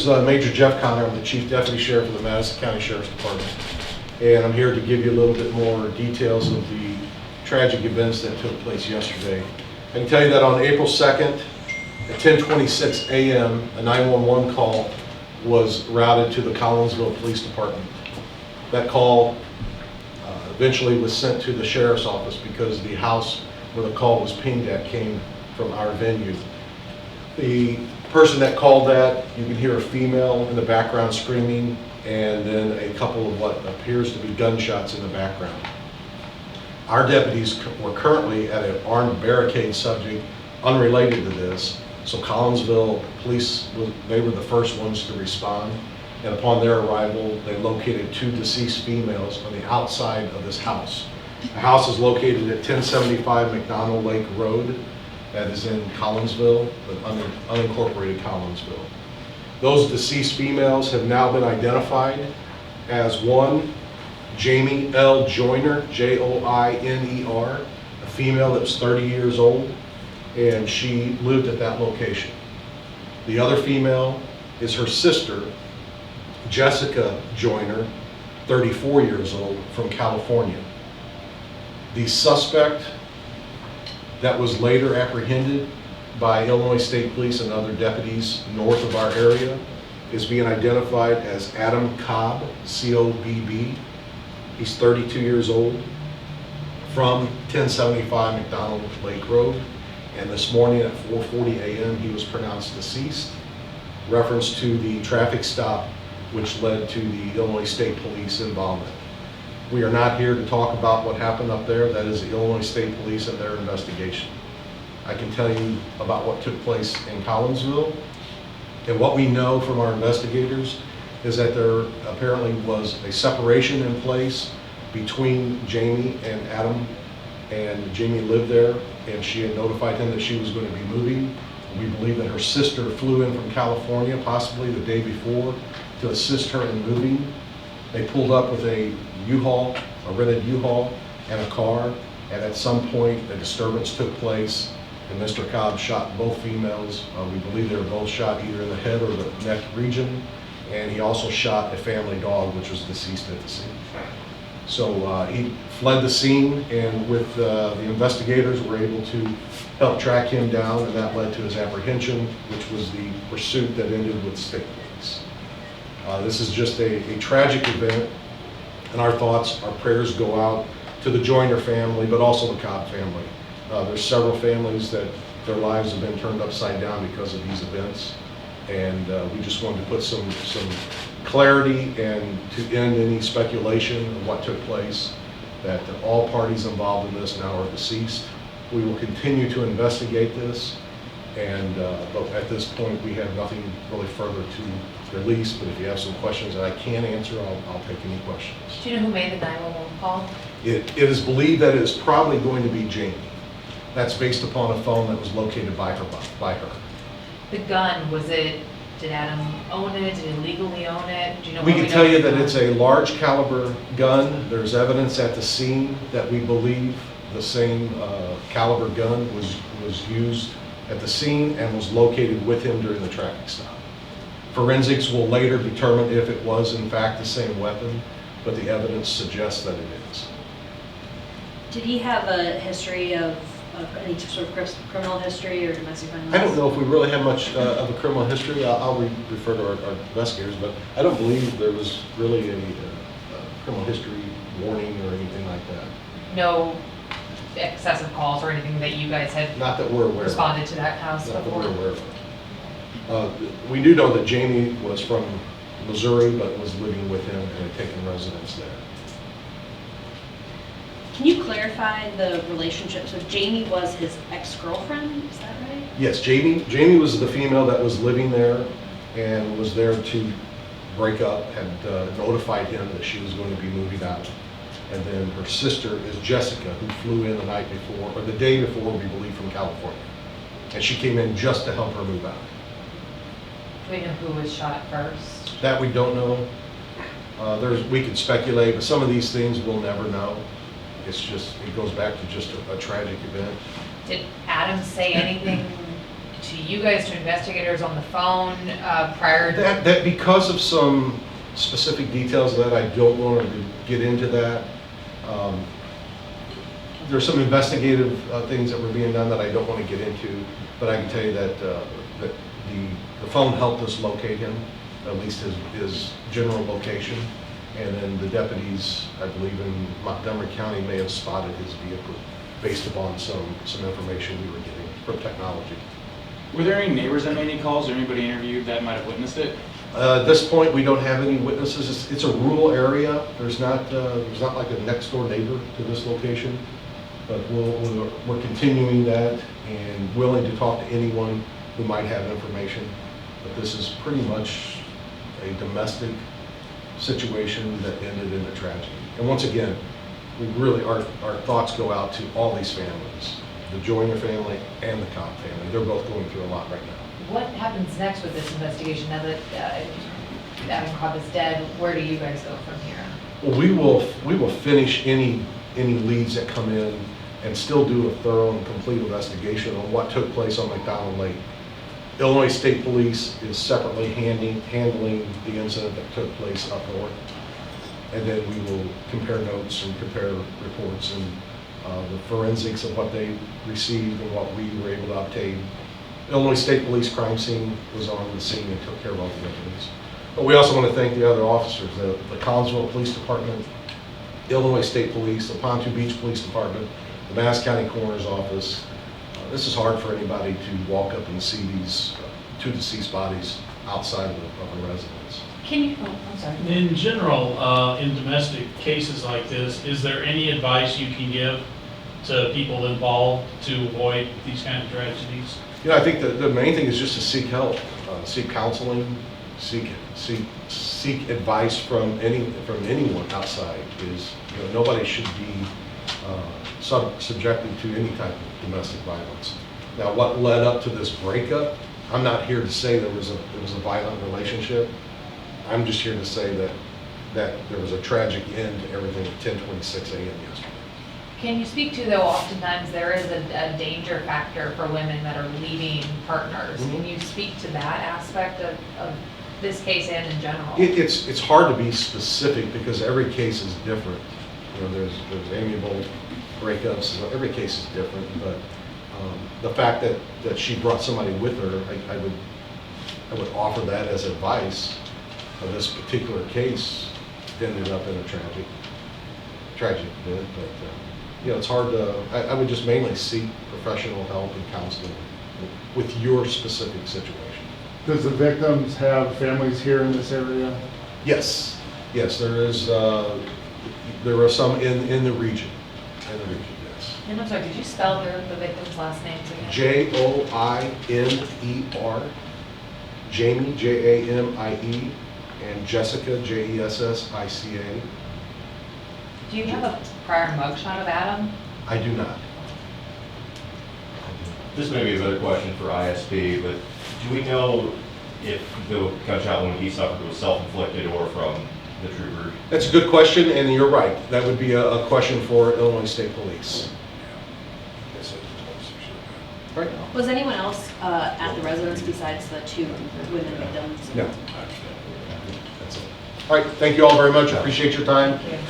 is Major Jeff Connor. I'm the Chief Deputy Sheriff of the Madison County Sheriff's Department. And I'm here to give you a little bit more details of the tragic events that took place yesterday. I can tell you that on April 2nd at 10:26 a.m., a 911 call was routed to the Collinsville Police Department. That call eventually was sent to the Sheriff's Office because the house where the call was pinged at came from our venue. The person that called that, you can hear a female in the background screaming, and then a couple of what appears to be gunshots in the background. Our deputies were currently at an armed barricade subject unrelated to this, so Collinsville police, they were the first ones to respond, and upon their arrival, they located two deceased females on the outside of this house. The house is located at 1075 McDonald Lake Road, that is in Collinsville, but unincorporated Collinsville. Those deceased females have now been identified as one, Jamie L. Joyner, Joiner, a female that's 30 years old, and she lived at that location. The other female is her sister, Jessica Joyner, 34 years old, from California. The suspect that was later apprehended by Illinois State Police and other deputies north of our area is being identified as Adam Cobb, C-O-B-B. He's 32 years old, from 1075 McDonald Lake Road, and this morning at 4:40 a.m. he was pronounced deceased, reference to the traffic stop which led to the Illinois State Police involvement. We are not here to talk about what happened up there. That is the Illinois State Police and their investigation. I can tell you about what took place in Collinsville, and what we know from our investigators is that there apparently was a separation in place between Jamie and Adam, and Jamie lived there, and she had notified him that she was going to be moving. We believe that her sister flew in from California, possibly the day before, to assist her in moving. They pulled up with a U-Haul, a rented U-Haul, and a car, and at some point a disturbance took place, and Mr. Cobb shot both females. We believe they were both shot either in the head or the neck region, and he also shot a family dog which was deceased at the scene. So he fled the scene, and with the investigators were able to help track him down, and that led to his apprehension, which was the pursuit that ended with state police. This is just a tragic event, and our thoughts, our prayers go out to the Joyner family, but also the Cobb family. There's several families that their lives have been turned upside down because of these events, and we just wanted to put some clarity and to end any speculation of what took place, that all parties involved in this now are deceased. We will continue to investigate this, and but at this point we have nothing really further to release, but if you have some questions that I can answer, I'll take any questions. Do you know who made the 911 call? It is believed that it is probably going to be Jamie. That's based upon a phone that was located by her. The gun, did Adam own it? Did he legally own it? Do you know? We can tell you that it's a large caliber gun. There's evidence at the scene that we believe the same caliber gun was used at the scene and was located with him during the traffic stop. Forensics will later determine if it was in fact the same weapon, but the evidence suggests that it is. Did he have a history of any sort of criminal history or domestic violence? I don't know if we really have much of a criminal history. I'll refer to our investigators, but I don't believe there was really a criminal history warning or anything like that. No excessive calls or anything that you guys had Not that we're aware responded of. to that house Not before? that we're aware of. We do know that Jamie was from Missouri, but was living with him and had taken residence there. Can you clarify the relationship? So Jamie was his ex-girlfriend, is that right? Yes, Jamie was the female that was living there and was there to break up, had notified him that she was going to be moving out. And then her sister is Jessica, who flew in the night before, or the day before, we believe, from California. And she came in just to help her move out. Do we know who was shot first? That we don't know. We could speculate, but some of these things we'll never know. It's just, it goes back to just a tragic event. Did Adam say anything to you guys, to investigators on the phone prior to? That because of some specific details that I don't want to get into that. There's some investigative things that were being done that I don't want to get into, but I can tell you that, that the phone helped us locate him, at least his general location. And then the deputies, I believe in Montgomery County, may have spotted his vehicle based upon some information we were getting from technology. Were there any neighbors that made any calls or anybody interviewed that might have witnessed it? At this point, we don't have any witnesses. It's a rural area. There's not like a next door neighbor to this location, but we're continuing that and willing to talk to anyone who might have information. But this is pretty much a domestic situation that ended in a tragedy. And once again, we really, our thoughts go out to all these families, the Joyner family and the Cobb family. They're both going through a lot right now. What happens next with this investigation now that Adam Cobb is dead? Where do you guys go from here? Well, we will finish any leads that come in and still do a thorough and complete investigation on what took place on McDonald Lake. Illinois State Police is separately handling the incident that took place up north. And then we will compare notes and compare reports and the forensics of what they received and what we were able to obtain. Illinois State Police crime scene was on the scene and took care of all the evidence. But we also want to thank the other officers, the Collinsville Police Department, Illinois State Police, the Pontoon Beach Police Department, the Madison County Coroner's Office. This is hard for anybody to walk up and see these two deceased bodies outside of a residence. Can you, oh, I'm sorry. In general, in domestic cases like this, is there any advice you can give to people involved to avoid these kind of tragedies? You know, I think the main thing is just to seek help, seek counseling, seek advice from anyone outside. Is, you know, nobody should be subjected to any type of domestic violence. Now, what led up to this breakup? I'm not here to say there was a violent relationship. I'm just here to say that there was a tragic end to everything at 10:26 a.m. yesterday. Can you speak to, though, oftentimes there is a danger factor for women that are leaving partners. Mm-hmm. Can you speak to that aspect of this case and in general? It's hard to be specific because every case is different. You know, there's amiable breakups. So every case is different, but the fact that she brought somebody with her, I would offer that as advice. This particular case ended up in a tragic event, but you know, it's hard to. I would just mainly seek professional help and counseling with your specific situation. Does the victims have families here in this area? Yes, there is. There are some in the region. Yes. And I'm sorry, could you spell the victim's last names again? Joiner, Jamie, Jamie, and Jessica, Jessica. Do you have a prior mugshot of Adam? I do not. This may be a better question for ISP, but do we know if the gunshot wound he suffered was self-inflicted or from the trooper? That's a good question, and you're right. That would be a question for Illinois State Police. Right. Was anyone else at the residence besides the two women victims? No. That's it. All right. Thank you all very much. Appreciate your time. Thank you.